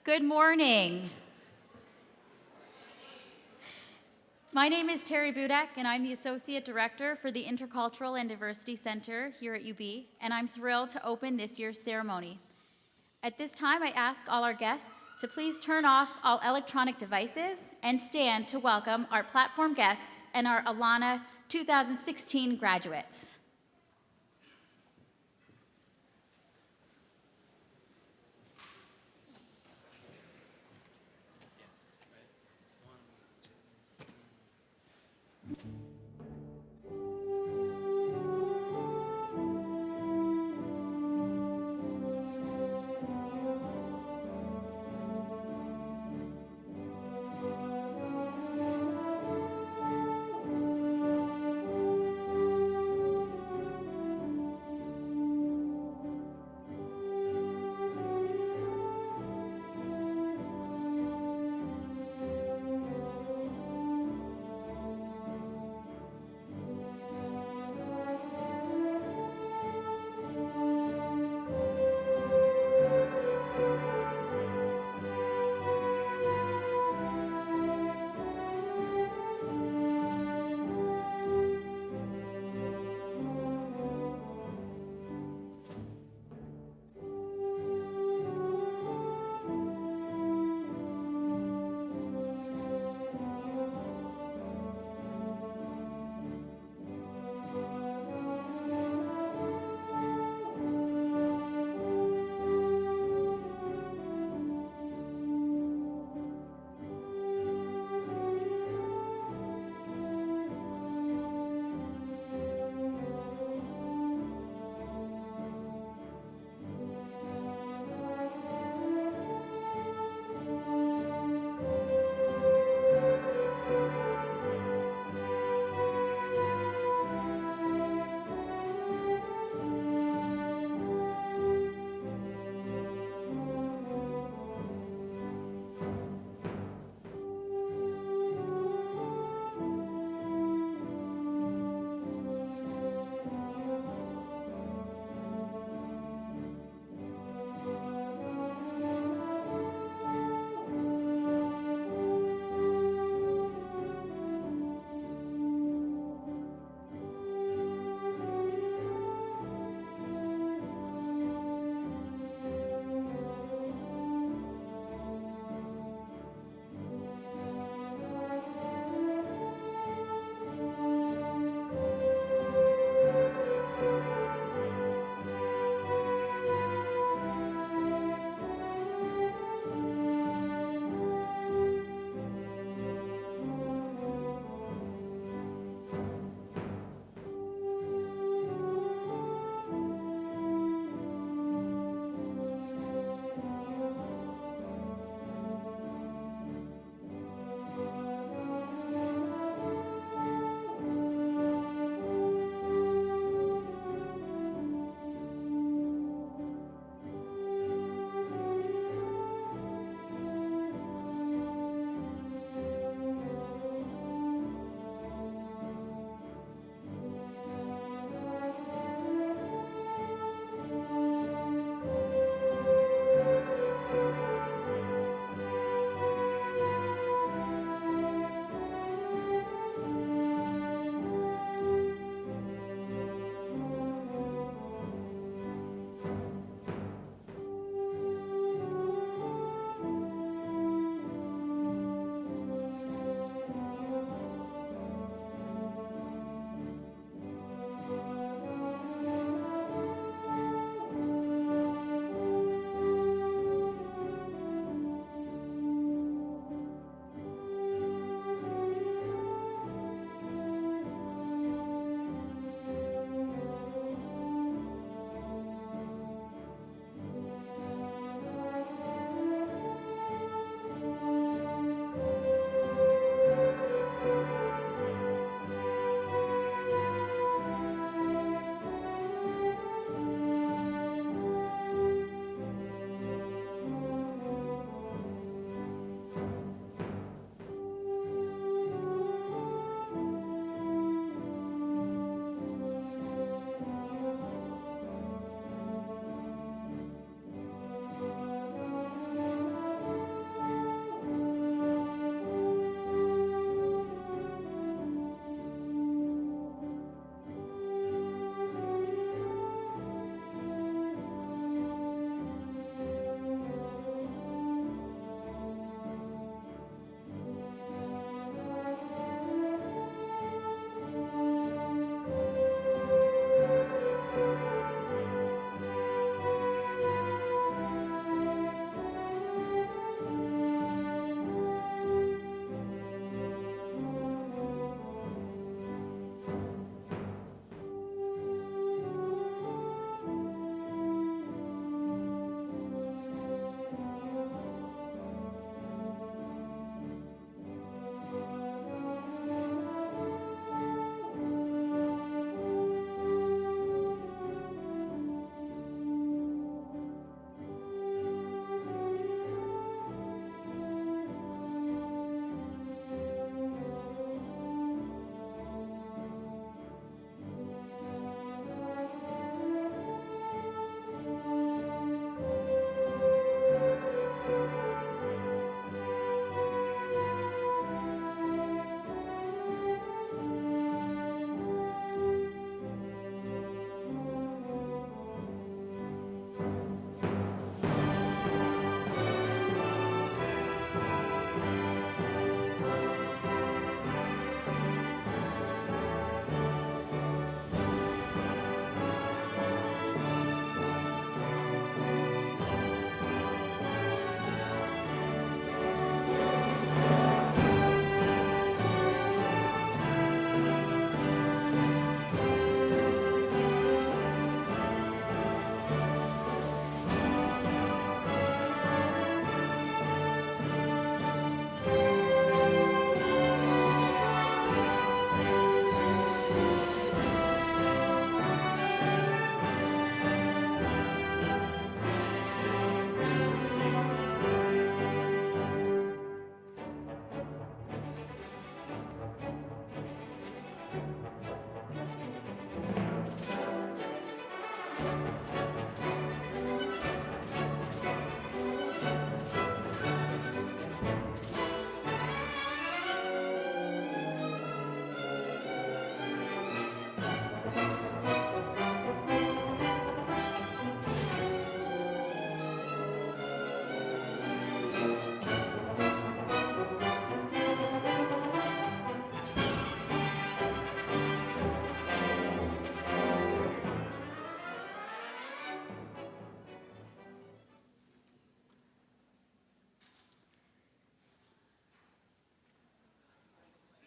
Good morning. My name is Terry Budak, and I'm the Associate Director for the Intercultural and Diversity Center here at UB, and I'm thrilled to open this year's ceremony. At this time, I ask all our guests to please turn off all electronic devices and stand to welcome our platform guests and our ALANA 2016 graduates.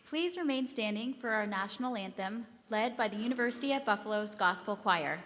Please remain standing for our national anthem, led by the University at Buffalo's Gospel Choir.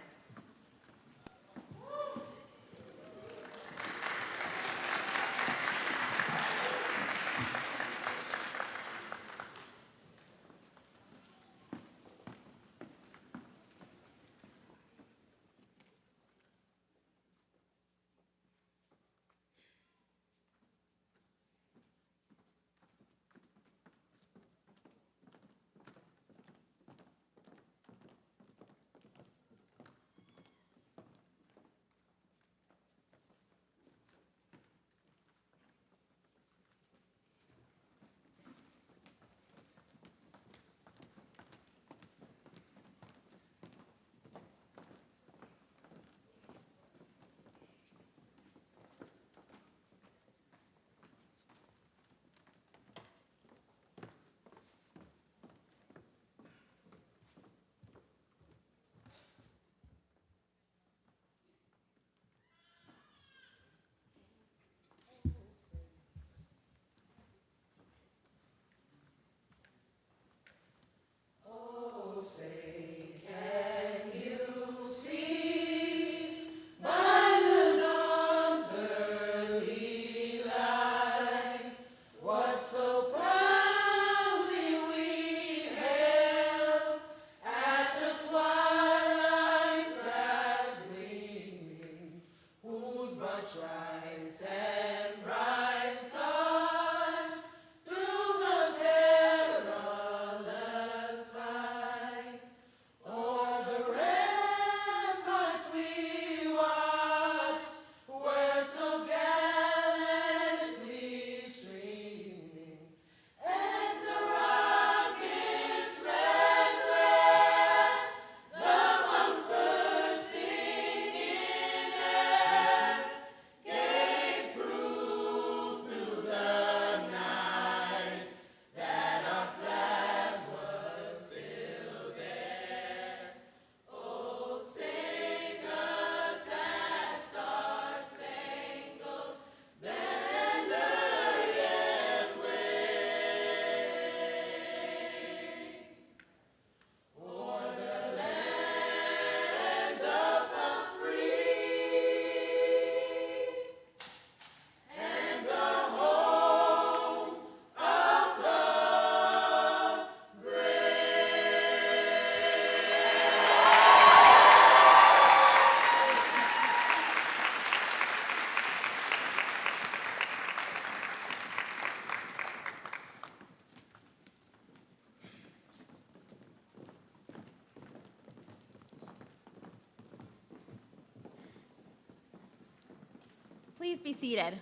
Please be seated.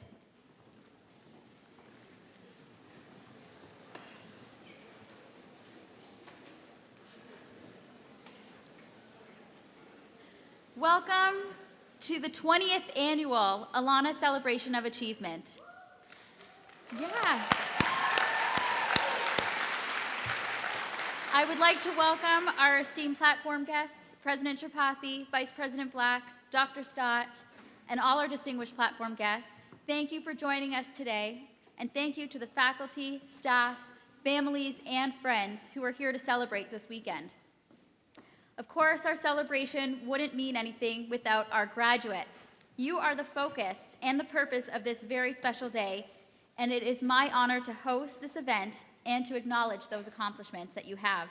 Welcome to the 20th annual ALANA Celebration of Achievement. Yeah. I would like to welcome our esteemed platform guests, President Tripathi, Vice President Black, Dr. Stott, and all our distinguished platform guests. Thank you for joining us today, and thank you to the faculty, staff, families, and friends who are here to celebrate this weekend. Of course, our celebration wouldn't mean anything without our graduates. You are the focus and the purpose of this very special day, and it is my honor to host this event and to acknowledge those accomplishments that you have.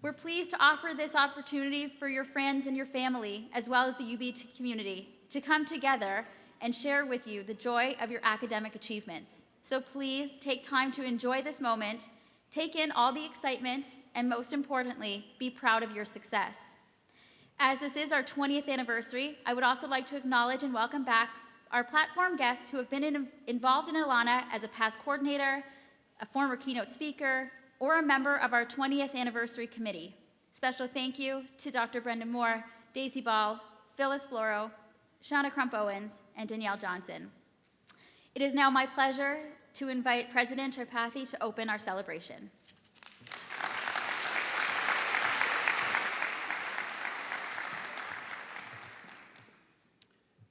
We're pleased to offer this opportunity for your friends and your family, as well as the UB community, to come together and share with you the joy of your academic achievements. So please take time to enjoy this moment, take in all the excitement, and most importantly, be proud of your success. As this is our 20th anniversary, I would also like to acknowledge and welcome back our platform guests who have been involved in ALANA as a past coordinator, a former keynote speaker, or a member of our 20th anniversary committee. Special thank you to Dr. Brendan Moore, Daisy Ball, Phyllis Floro, Shauna Crump-Owens, and Danielle Johnson. It is now my pleasure to invite President Tripathi to open our celebration.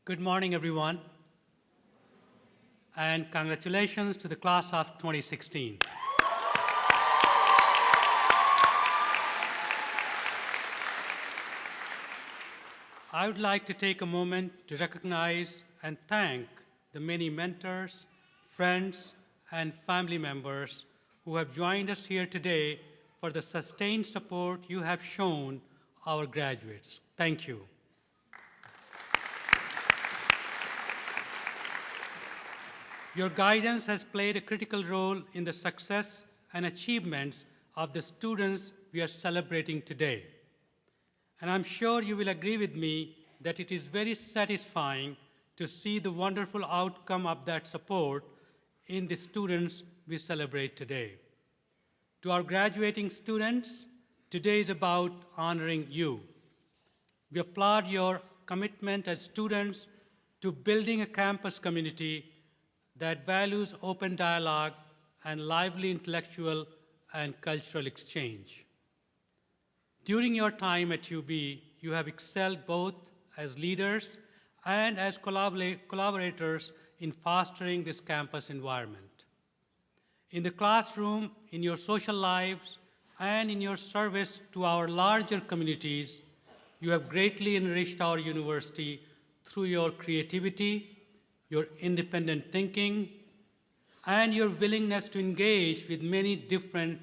Good morning, everyone, and congratulations to the class of 2016. I would like to take a moment to recognize and thank the many mentors, friends, and family members who have joined us here today for the sustained support you have shown our graduates. Thank you. Your guidance has played a critical role in the success and achievements of the students we are celebrating today. And I'm sure you will agree with me that it is very satisfying to see the wonderful outcome of that support in the students we celebrate today. To our graduating students, today is about honoring you. We applaud your commitment as students to building a campus community that values open dialogue and lively intellectual and cultural exchange. During your time at UB, you have excelled both as leaders and as collaborators in fostering this campus environment. In the classroom, in your social lives, and in your service to our larger communities, you have greatly enriched our university through your creativity, your independent thinking, and your willingness to engage with many different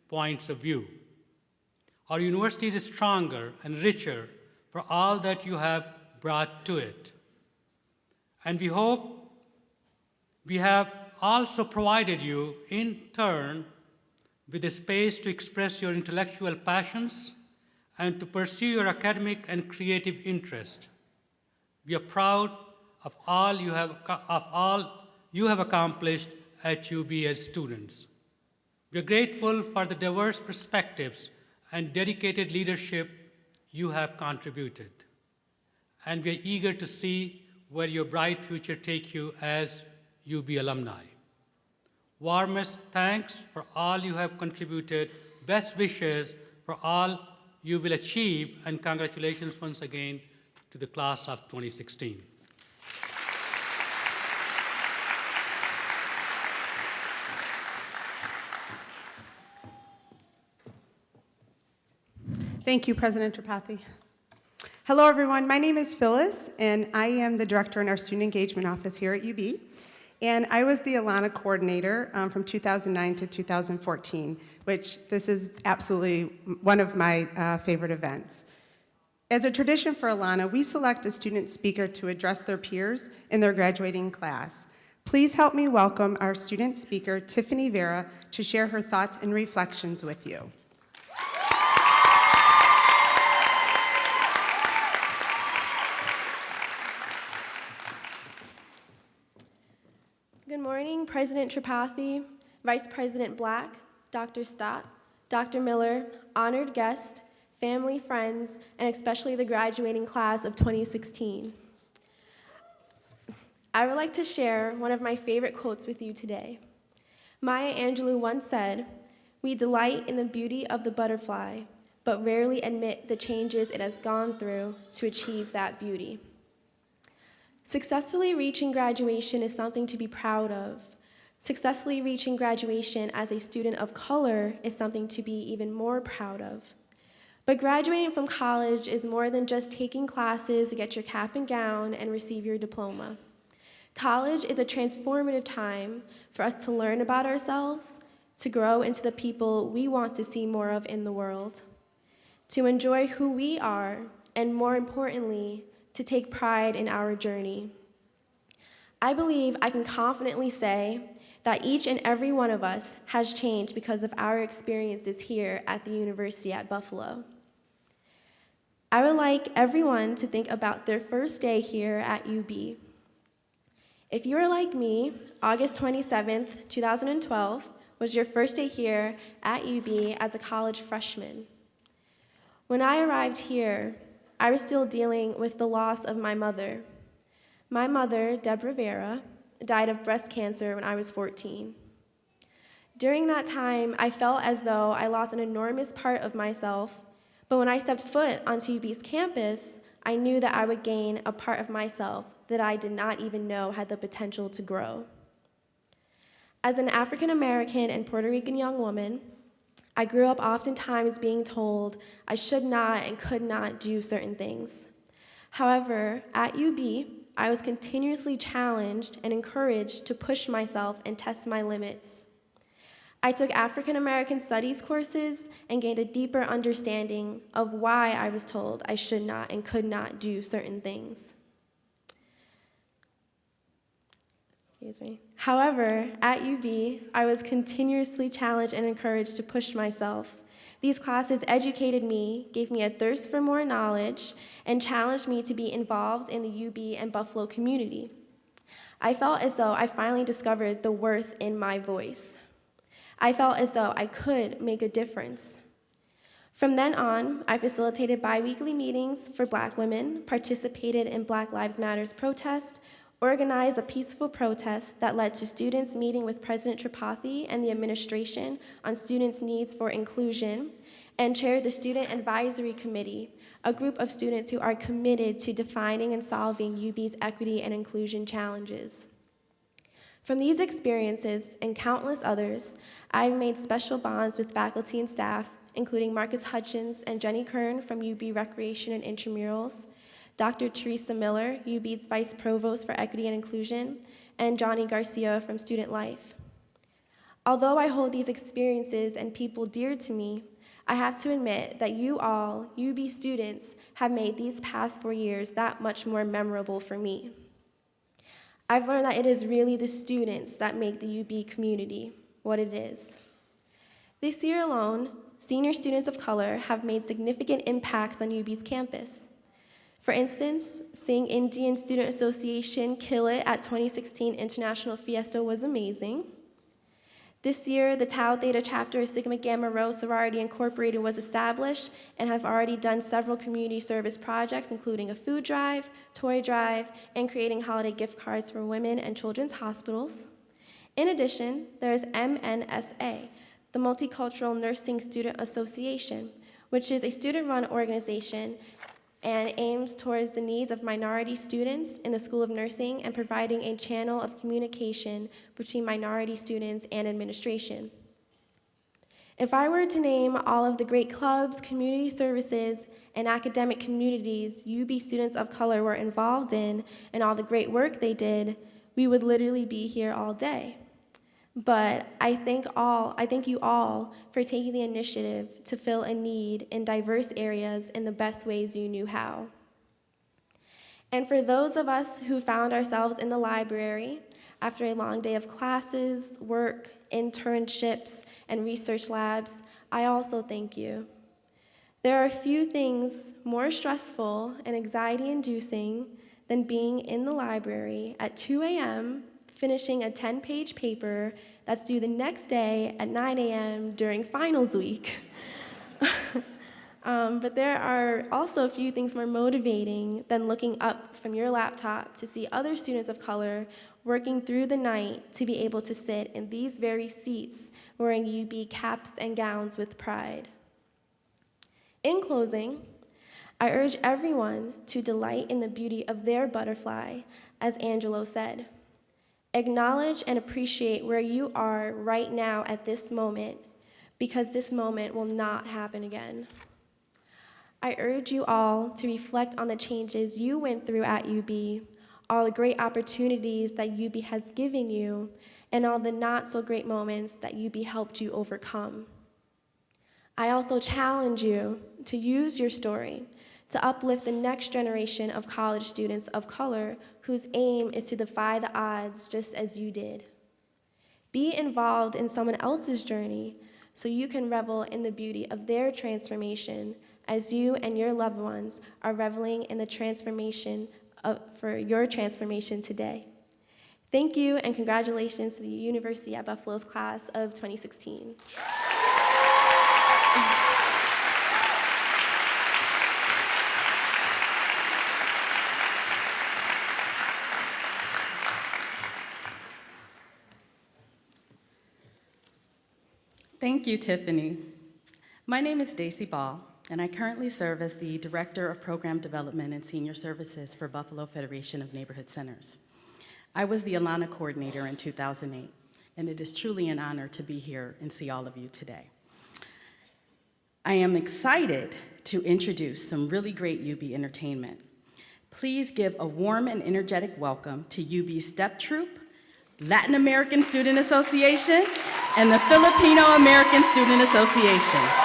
points of view. Our university is stronger and richer for all that you have brought to it. And we hope we have also provided you, in turn, with a space to express your intellectual passions and to pursue your academic and creative interest. We are proud of all you have accomplished at UB as students. We are grateful for the diverse perspectives and dedicated leadership you have contributed. And we are eager to see where your bright future take you as UB alumni. Warmest thanks for all you have contributed. Best wishes for all you will achieve, and congratulations once again to the class of 2016. Thank you, President Tripathi. Hello, everyone. My name is Phyllis, and I am the director in our Student Engagement Office here at UB. And I was the ALANA coordinator from 2009 to 2014, which this is absolutely one of my favorite events. As a tradition for ALANA, we select a student speaker to address their peers in their graduating class. Please help me welcome our student speaker, Tiffany Vera, to share her thoughts and reflections with you. Good morning, President Tripathi, Vice President Black, Dr. Stott, Dr. Miller, honored guests, family, friends, and especially the graduating class of 2016. I would like to share one of my favorite quotes with you today. Maya Angelou once said, "We delight in the beauty of the butterfly, but rarely admit the changes it has gone through to achieve that beauty." Successfully reaching graduation is something to be proud of. Successfully reaching graduation as a student of color is something to be even more proud of. But graduating from college is more than just taking classes to get your cap and gown and receive your diploma. College is a transformative time for us to learn about ourselves, to grow into the people we want to see more of in the world, to enjoy who we are, and more importantly, to take pride in our journey. I believe I can confidently say that each and every one of us has changed because of our experiences here at the University at Buffalo. I would like everyone to think about their first day here at UB. If you are like me, August 27th, 2012 was your first day here at UB as a college freshman. When I arrived here, I was still dealing with the loss of my mother. My mother, Deborah Vera, died of breast cancer when I was 14. During that time, I felt as though I lost an enormous part of myself, but when I stepped foot onto UB's campus, I knew that I would gain a part of myself that I did not even know had the potential to grow. As an African American and Puerto Rican young woman, I grew up oftentimes being told I should not and could not do certain things. However, at UB, I was continuously challenged and encouraged to push myself and test my limits. I took African American Studies courses and gained a deeper understanding of why I was told I should not and could not do certain things. However, at UB, I was continuously challenged and encouraged to push myself. These classes educated me, gave me a thirst for more knowledge, and challenged me to be involved in the UB and Buffalo community. I felt as though I finally discovered the worth in my voice. I felt as though I could make a difference. From then on, I facilitated bi-weekly meetings for Black women, participated in Black Lives Matter's protest, organized a peaceful protest that led to students meeting with President Tripathi and the administration on students' needs for inclusion, and chaired the Student Advisory Committee, a group of students who are committed to defining and solving UB's equity and inclusion challenges. From these experiences and countless others, I've made special bonds with faculty and staff, including Marcus Hutchins and Jenny Kern from UB Recreation and Intramurals, Dr. Teresa Miller, UB's Vice Provost for Equity and Inclusion, and Johnny Garcia from Student Life. Although I hold these experiences and people dear to me, I have to admit that you all, UB students, have made these past 4 years that much more memorable for me. I've learned that it is really the students that make the UB community what it is. This year alone, senior students of color have made significant impacts on UB's campus. For instance, seeing Indian Student Association kill it at 2016 International Fiesta was amazing. This year, the Tau Theta chapter of Sigma Gamma Rho Sorority Incorporated was established and have already done several community service projects, including a food drive, toy drive, and creating holiday gift cards for women and children's hospitals. In addition, there is MNSA, the Multicultural Nursing Student Association, which is a student-run organization and aims towards the needs of minority students in the School of Nursing and providing a channel of communication between minority students and administration. If I were to name all of the great clubs, community services, and academic communities UB students of color were involved in and all the great work they did, we would literally be here all day. But I thank you all for taking the initiative to fill a need in diverse areas in the best ways you knew how. And for those of us who found ourselves in the library after a long day of classes, work, internships, and research labs, I also thank you. There are few things more stressful and anxiety-inducing than being in the library at 2 a.m. finishing a 10-page paper that's due the next day at 9 a.m. during finals week. But there are also a few things more motivating than looking up from your laptop to see other students of color working through the night to be able to sit in these very seats wearing UB caps and gowns with pride. In closing, I urge everyone to delight in the beauty of their butterfly, as Angelo said. Acknowledge and appreciate where you are right now at this moment, because this moment will not happen again. I urge you all to reflect on the changes you went through at UB, all the great opportunities that UB has given you, and all the not so great moments that UB helped you overcome. I also challenge you to use your story to uplift the next generation of college students of color whose aim is to defy the odds just as you did. Be involved in someone else's journey so you can revel in the beauty of their transformation as you and your loved ones are reveling in the transformation for your transformation today. Thank you and congratulations to the University at Buffalo's class of 2016. Thank you, Tiffany. My name is Daisy Ball, and I currently serve as the Director of Program Development and Senior Services for Buffalo Federation of Neighborhood Centers. I was the ALANA coordinator in 2008, and it is truly an honor to be here and see all of you today. I am excited to introduce some really great UB entertainment. Please give a warm and energetic welcome to UB Step Troop, Latin American Student Association, and the Filipino American Student Association.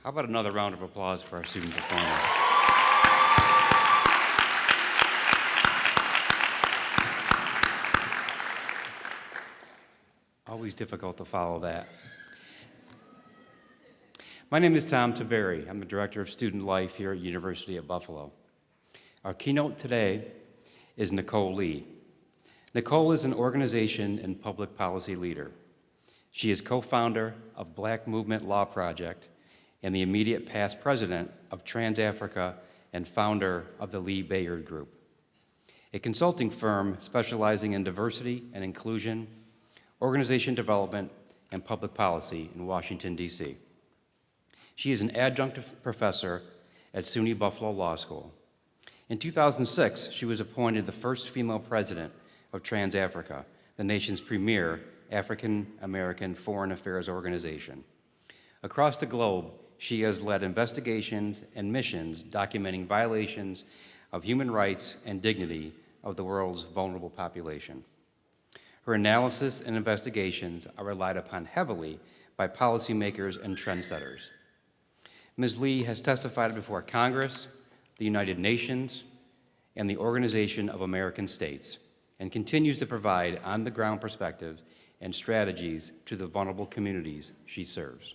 How about another round of applause for our student performers? Always difficult to follow that. My name is Tom Taberry. I'm the Director of Student Life here at University at Buffalo. Our keynote today is Nicole Lee. Nicole is an organization and public policy leader. She is co-founder of Black Movement Law Project and the immediate past president of Trans-Africa and founder of the Lee Bayard Group, a consulting firm specializing in diversity and inclusion, organization development, and public policy in Washington, D.C. She is an adjunct professor at SUNY Buffalo Law School. In 2006, she was appointed the first female president of Trans-Africa, the nation's premier African-American foreign affairs organization. Across the globe, she has led investigations and missions documenting violations of human rights and dignity of the world's vulnerable population. Her analysis and investigations are relied upon heavily by policymakers and trendsetters. Ms. Lee has testified before Congress, the United Nations, and the Organization of American States, and continues to provide on-the-ground perspectives and strategies to the vulnerable communities she serves.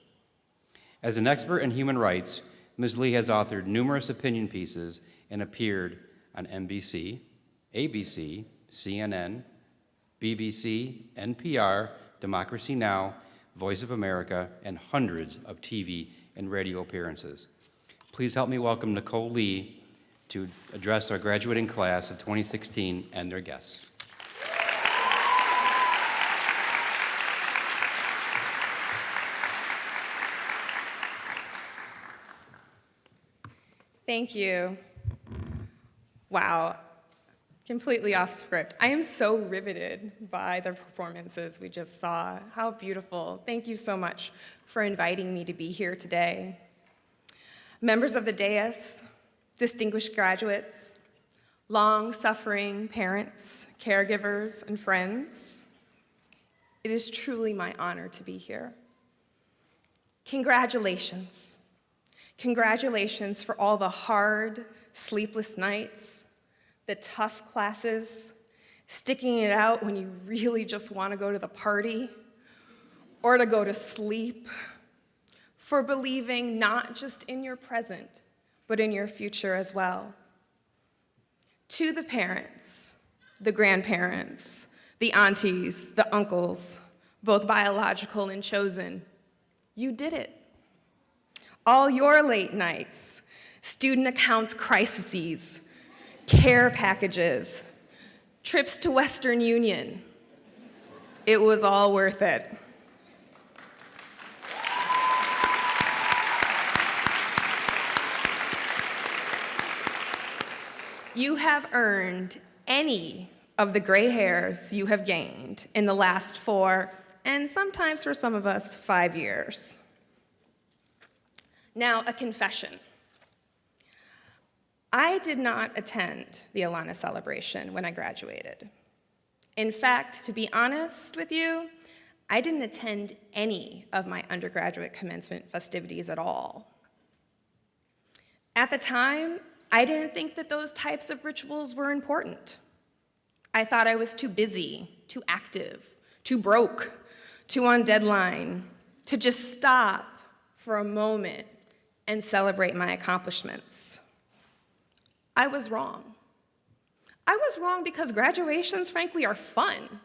As an expert in human rights, Ms. Lee has authored numerous opinion pieces and appeared on NBC, ABC, CNN, BBC, NPR, Democracy Now!, Voice of America, and hundreds of TV and radio appearances. Please help me welcome Nicole Lee to address our graduating class of 2016 and their guests. Thank you. Wow, completely off script. I am so riveted by the performances we just saw. How beautiful. Thank you so much for inviting me to be here today. Members of the dais, distinguished graduates, long-suffering parents, caregivers, and friends, it is truly my honor to be here. Congratulations. Congratulations for all the hard, sleepless nights, the tough classes, sticking it out when you really just want to go to the party or to go to sleep, for believing not just in your present, but in your future as well. To the parents, the grandparents, the aunties, the uncles, both biological and chosen, you did it. All your late nights, student accounts crises, care packages, trips to Western Union, it was all worth it. You have earned any of the gray hairs you have gained in the last 4, and sometimes for some of us, 5 years. Now, a confession. I did not attend the ALANA celebration when I graduated. In fact, to be honest with you, I didn't attend any of my undergraduate commencement festivities at all. At the time, I didn't think that those types of rituals were important. I thought I was too busy, too active, too broke, too on deadline to just stop for a moment and celebrate my accomplishments. I was wrong. I was wrong because graduations, frankly, are fun.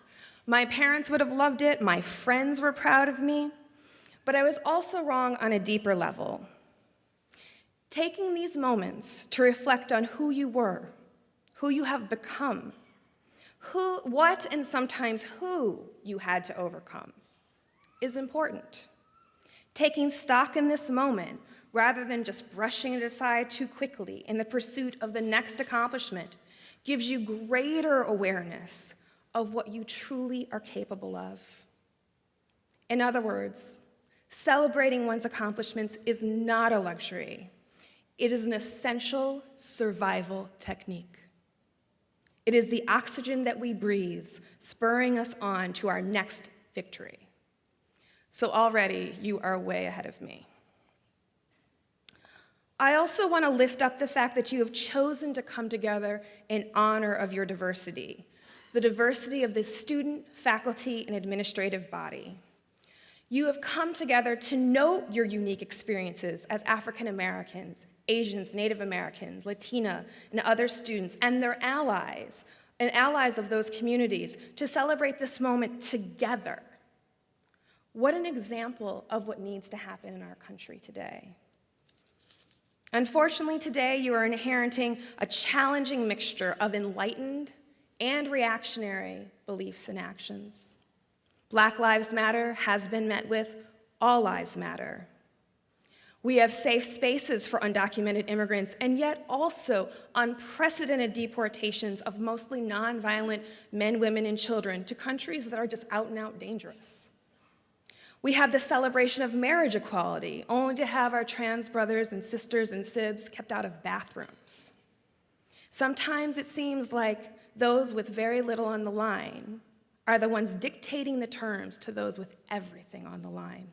My parents would have loved it, my friends were proud of me, but I was also wrong on a deeper level. Taking these moments to reflect on who you were, who you have become, what and sometimes who you had to overcome is important. Taking stock in this moment rather than just brushing it aside too quickly in the pursuit of the next accomplishment gives you greater awareness of what you truly are capable of. In other words, celebrating one's accomplishments is not a luxury. It is an essential survival technique. It is the oxygen that we breathe, spurring us on to our next victory. So already, you are way ahead of me. I also want to lift up the fact that you have chosen to come together in honor of your diversity, the diversity of this student, faculty, and administrative body. You have come together to note your unique experiences as African Americans, Asians, Native Americans, Latina, and other students, and their allies, and allies of those communities, to celebrate this moment together. What an example of what needs to happen in our country today. Unfortunately, today you are inheriting a challenging mixture of enlightened and reactionary beliefs and actions. Black Lives Matter has been met with all lives matter. We have safe spaces for undocumented immigrants, and yet also unprecedented deportations of mostly nonviolent men, women, and children to countries that are just out and out dangerous. We have the celebration of marriage equality, only to have our trans brothers and sisters and sibs kept out of bathrooms. Sometimes it seems like those with very little on the line are the ones dictating the terms to those with everything on the line.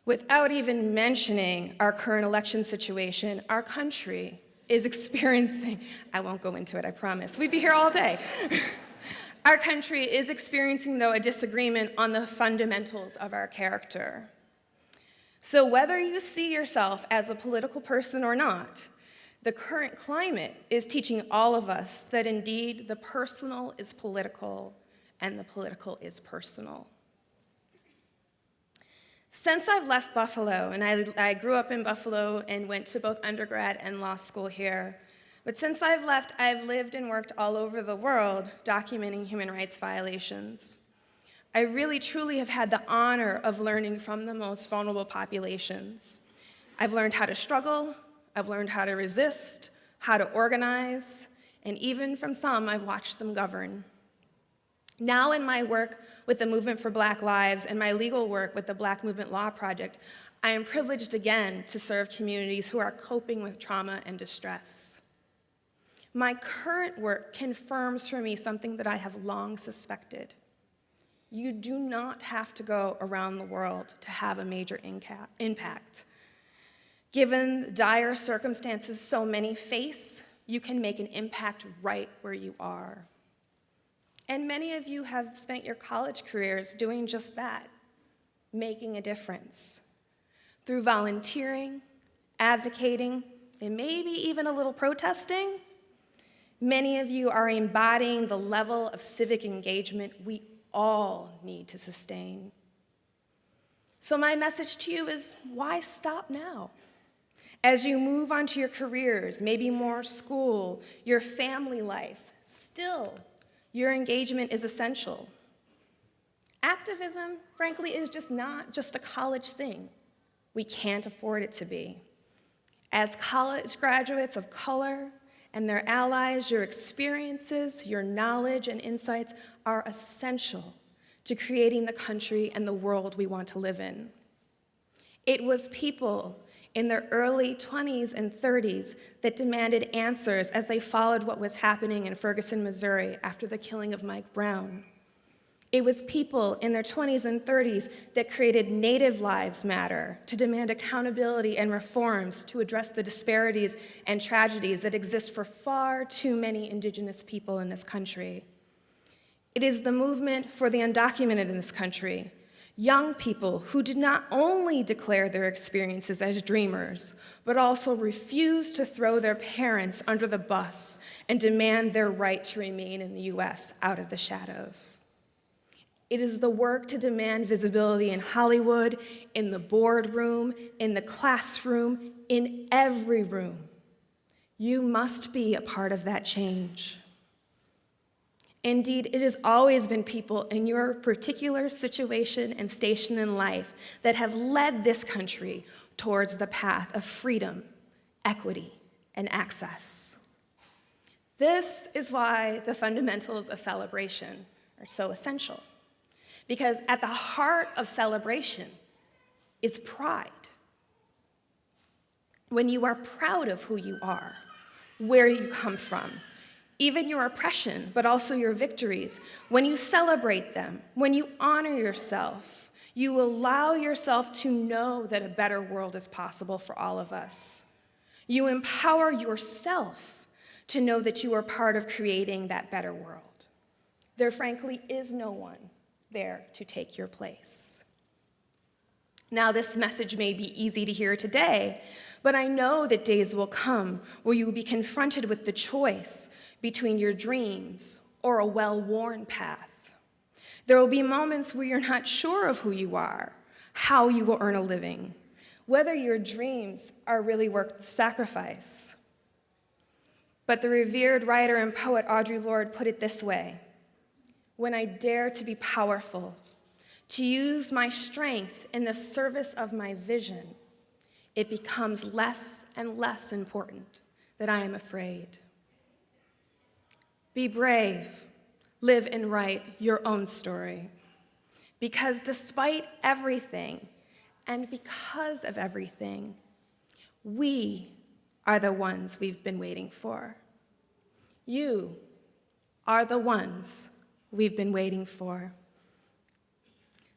Without even mentioning our current election situation, our country is experiencing, I won't go into it, I promise. We'd be here all day. Our country is experiencing, though, a disagreement on the fundamentals of our character. So whether you see yourself as a political person or not, the current climate is teaching all of us that indeed the personal is political and the political is personal. Since I've left Buffalo, and I grew up in Buffalo and went to both undergrad and law school here, but since I've left, I've lived and worked all over the world documenting human rights violations. I really, truly have had the honor of learning from the most vulnerable populations. I've learned how to struggle, I've learned how to resist, how to organize, and even from some, I've watched them govern. Now in my work with the Movement for Black Lives and my legal work with the Black Movement Law Project, I am privileged again to serve communities who are coping with trauma and distress. My current work confirms for me something that I have long suspected. You do not have to go around the world to have a major impact. Given the dire circumstances so many face, you can make an impact right where you are. And many of you have spent your college careers doing just that, making a difference. Through volunteering, advocating, and maybe even a little protesting, many of you are embodying the level of civic engagement we all need to sustain. So my message to you is, why stop now? As you move on to your careers, maybe more school, your family life, still, your engagement is essential. Activism, frankly, is just not just a college thing. We can't afford it to be. As college graduates of color and their allies, your experiences, your knowledge, and insights are essential to creating the country and the world we want to live in. It was people in their early 20s and 30s that demanded answers as they followed what was happening in Ferguson, Missouri after the killing of Mike Brown. It was people in their 20s and 30s that created Native Lives Matter to demand accountability and reforms to address the disparities and tragedies that exist for far too many Indigenous people in this country. It is the movement for the undocumented in this country, young people who did not only declare their experiences as dreamers, but also refused to throw their parents under the bus and demand their right to remain in the US out of the shadows. It is the work to demand visibility in Hollywood, in the boardroom, in the classroom, in every room. You must be a part of that change. Indeed, it has always been people in your particular situation and station in life that have led this country towards the path of freedom, equity, and access. This is why the fundamentals of celebration are so essential. Because at the heart of celebration is pride. When you are proud of who you are, where you come from, even your oppression, but also your victories, when you celebrate them, when you honor yourself, You allow yourself to know that a better world is possible for all of us. You empower yourself to know that you are part of creating that better world. There frankly is no one there to take your place. Now, this message may be easy to hear today, but I know that days will come where you will be confronted with the choice between your dreams or a well-worn path. There will be moments where you're not sure of who you are, how you will earn a living, whether your dreams are really worth the sacrifice. But the revered writer and poet Audre Lorde put it this way: when I dare to be powerful, to use my strength in the service of my vision, it becomes less and less important that I am afraid. Be brave, live and write your own story. Because despite everything, and because of everything, we are the ones we've been waiting for. You are the ones we've been waiting for.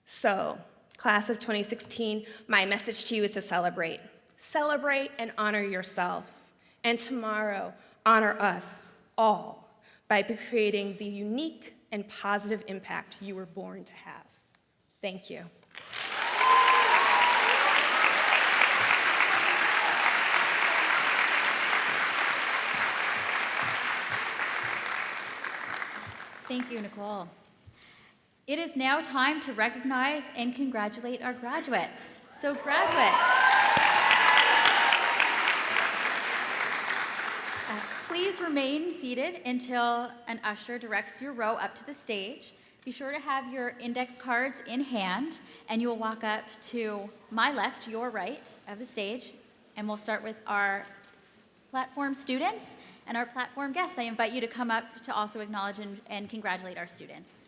So, class of 2016, my message to you is to celebrate. Celebrate and honor yourself. And tomorrow, honor us all by creating the unique and positive impact you were born to have. Thank you. Thank you, Nicole. It is now time to recognize and congratulate our graduates. So graduates, please remain seated until an usher directs your row up to the stage. Be sure to have your index cards in hand, and you will walk up to my left, your right of the stage, and we'll start with our platform students and our platform guests. I invite you to come up to also acknowledge and congratulate our students.